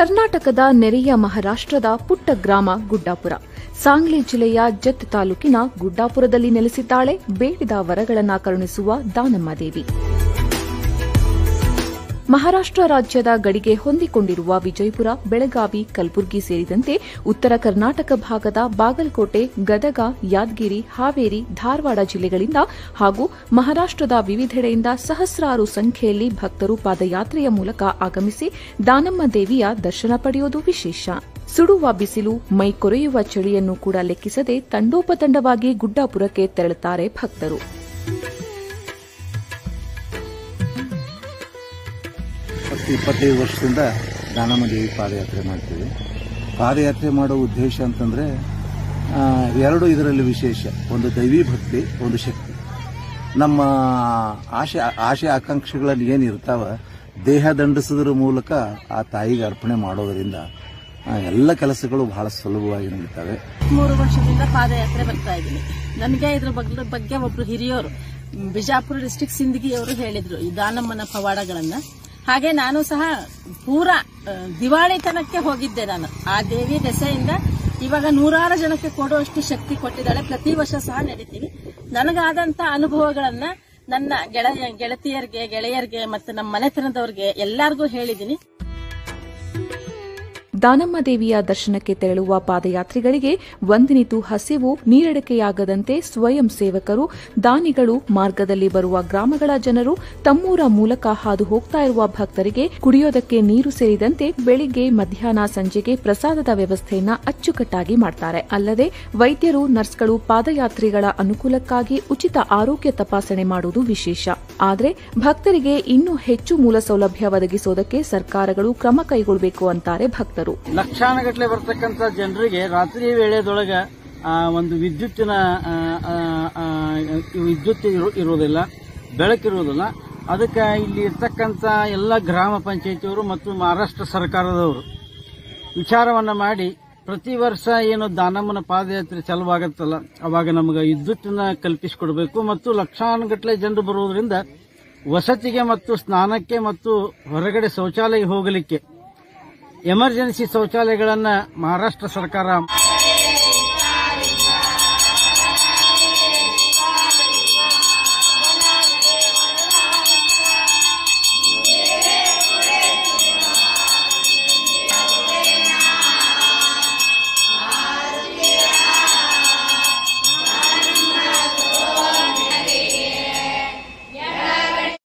ಕರ್ನಾಟಕದ ನೆರೆಯ ಮಹಾರಾಷ್ಟ್ರದ ಪುಟ್ಟ ಗ್ರಾಮ ಗುಡ್ಡಾಪುರ. ಸಾಂಗ್ಲಿ ಜಿಲ್ಲೆಯ ಜತ್ ತಾಲೂಕಿನ ಗುಡ್ಡಾಪುರದಲ್ಲಿ ನೆಲೆಸಿದ್ದಾಳೆ ಬೇಡಿದ ವರಗಳನ್ನು ಕರುಣಿಸುವ ದಾನಮ್ಮ ದೇವಿ. ಮಹಾರಾಷ್ಟ್ರ ರಾಜ್ಯದ ಗಡಿಗೆ ಹೊಂದಿಕೊಂಡಿರುವ ವಿಜಯಪುರ, ಬೆಳಗಾವಿ, ಕಲಬುರಗಿ ಸೇರಿದಂತೆ ಉತ್ತರ ಕರ್ನಾಟಕ ಭಾಗದ ಬಾಗಲಕೋಟೆ, ಗದಗ, ಯಾದಗಿರಿ, ಹಾವೇರಿ, ಧಾರವಾಡ ಜಿಲ್ಲೆಗಳಿಂದ ಹಾಗೂ ಮಹಾರಾಷ್ಟ್ರದ ವಿವಿಧೆಡೆಯಿಂದ ಸಹಸ್ರಾರು ಸಂಖ್ಯೆಯಲ್ಲಿ ಭಕ್ತರು ಪಾದಯಾತ್ರೆಯ ಮೂಲಕ ಆಗಮಿಸಿ ದಾನಮ್ಮ ದೇವಿಯ ದರ್ಶನ ಪಡೆಯುವುದು ವಿಶೇಷ. ಸುಡುವ ಬಿಸಿಲು, ಮೈ ಕೊರೆಯುವ ಚಳಿಯನ್ನು ಕೂಡ ಲೆಕ್ಕಿಸದೆ ತಂಡೋಪತಂಡವಾಗಿ ಗುಡ್ಡಾಪುರಕ್ಕೆ ತೆರಳುತ್ತಾರೆ ಭಕ್ತರು. 25 ವರ್ಷದಿಂದ ದಾನಮ್ಮ ದೇವಿ ಪಾದಯಾತ್ರೆ ಮಾಡ್ತೀವಿ. ಪಾದಯಾತ್ರೆ ಮಾಡೋ ಉದ್ದೇಶ ಅಂತಂದ್ರೆ ಎರಡು ಇದರಲ್ಲಿ ವಿಶೇಷ. ಒಂದು ದೈವಿ ಭಕ್ತಿ, ಒಂದು ಶಕ್ತಿ. ನಮ್ಮ ಆಶೆ ಆಕಾಂಕ್ಷೆಗಳಲ್ಲಿ ಏನಿರ್ತಾವ ದೇಹ ದಂಡಿಸೋದ್ರ ಮೂಲಕ ಆ ತಾಯಿಗೆ ಅರ್ಪಣೆ ಮಾಡೋದರಿಂದ ಎಲ್ಲ ಕೆಲಸಗಳು ಬಹಳ ಸುಲಭವಾಗಿ ನಡೀತವೆ. 3 ವರ್ಷದಿಂದ ಪಾದಯಾತ್ರೆ ಬರ್ತಾ ಇದ್ದೀನಿ. ನನಗೆ ಇದ್ರ ಬಗ್ಗೆ ಒಬ್ರು ಹಿರಿಯವರು ಬಿಜಾಪುರ ಡಿಸ್ಟ್ರಿಕ್ಟ್ ಸಿಂದಗಿ ಅವರು ಹೇಳಿದ್ರು ಈ ದಾನಮ್ಮನ ಪವಾಡಗಳನ್ನ. ಹಾಗೆ ನಾನು ಸಹ ಪೂರಾ ದಿವಾಳಿತನಕ್ಕೆ ಹೋಗಿದ್ದೆ. ನಾನು ಆ ದೇವಿ ದೆಸೆಯಿಂದ ಇವಾಗ 100 ಜನಕ್ಕೆ ಕೊಡುವಷ್ಟು ಶಕ್ತಿ ಕೊಟ್ಟಿದ್ದಾಳೆ. ಪ್ರತಿ ವರ್ಷ ಸಹ ನಡೀತೀವಿ. ನನಗಾದಂತ ಅನುಭವಗಳನ್ನ ನನ್ನ ಗೆಳೆಯರಿಗೆ ಮತ್ತು ನಮ್ಮ ಮನೆತನದವರಿಗೆ ಎಲ್ಲರಿಗೂ ಹೇಳಿದ್ದೀನಿ. ದಾನಮ್ಮ ದೇವಿಯ ದರ್ಶನಕ್ಕೆ ತೆರಳುವ ಪಾದಯಾತ್ರಿಗಳಿಗೆ ಒಂದಿನಿತೂ ಹಸಿವು ನೀರಡಿಕೆಯಾಗದಂತೆ ಸ್ವಯಂ ಸೇವಕರು, ದಾನಿಗಳು, ಮಾರ್ಗದಲ್ಲಿ ಬರುವ ಗ್ರಾಮಗಳ ಜನರು ತಮ್ಮೂರ ಮೂಲಕ ಹಾದು ಹೋಗ್ತಾ ಇರುವ ಭಕ್ತರಿಗೆ ಕುಡಿಯೋದಕ್ಕೆ ನೀರು ಸೇರಿದಂತೆ ಬೆಳಿಗ್ಗೆ, ಮಧ್ಯಾಹ್ನ, ಸಂಜೆಗೆ ಪ್ರಸಾದದ ವ್ಯವಸ್ಥೆಯನ್ನ ಅಚ್ಚುಕಟ್ಟಾಗಿ ಮಾಡ್ತಾರೆ. ಅಲ್ಲದೆ ವೈದ್ಯರು, ನರ್ಸ್ಗಳು ಪಾದಯಾತ್ರಿಗಳ ಅನುಕೂಲಕ್ಕಾಗಿ ಉಚಿತ ಆರೋಗ್ಯ ತಪಾಸಣೆ ಮಾಡುವುದು ವಿಶೇಷ. ಆದರೆ ಭಕ್ತರಿಗೆ ಇನ್ನೂ ಹೆಚ್ಚು ಮೂಲ ಸೌಲಭ್ಯ ಒದಗಿಸೋದಕ್ಕೆ ಸರ್ಕಾರಗಳು ಕ್ರಮ ಕೈಗೊಳ್ಳಬೇಕು ಅಂತಾರೆ ಭಕ್ತರು. ಲಕ್ಷಾನುಗಟ್ಟಲೆ ಬರ್ತಕ್ಕಂಥ ಜನರಿಗೆ ರಾತ್ರಿ ವೇಳೆದೊಳಗ ಒಂದು ವಿದ್ಯುತ್ ಇರುವುದಿಲ್ಲ, ಬೆಳಕಿರುವುದಿಲ್ಲ. ಅದಕ್ಕೆ ಇಲ್ಲಿ ಇರ್ತಕ್ಕಂಥ ಎಲ್ಲ ಗ್ರಾಮ ಪಂಚಾಯಿತಿಯವರು ಮತ್ತು ಮಹಾರಾಷ್ಟ್ರ ಸರ್ಕಾರದವರು ವಿಚಾರವನ್ನ ಮಾಡಿ ಪ್ರತಿ ವರ್ಷ ಏನು ದಾನಮ್ಮನ ಪಾದಯಾತ್ರೆ ಚಾಲುವಾಗತ್ತಲ್ಲ ಅವಾಗ ನಮಗೆ ವಿದ್ಯುತ್ತನ್ನ ಕಲ್ಪಿಸಿಕೊಡಬೇಕು. ಮತ್ತು ಲಕ್ಷಾನುಗಟ್ಟಲೆ ಜನರು ಬರುವುದರಿಂದ ವಸತಿಗೆ ಮತ್ತು ಸ್ನಾನಕ್ಕೆ ಮತ್ತು ಹೊರಗಡೆ ಶೌಚಾಲಯ ಹೋಗಲಿಕ್ಕೆ ಎಮರ್ಜೆನ್ಸಿ ಶೌಚಾಲಯಗಳನ್ನ ಮಹಾರಾಷ್ಟ್ರ ಸರ್ಕಾರ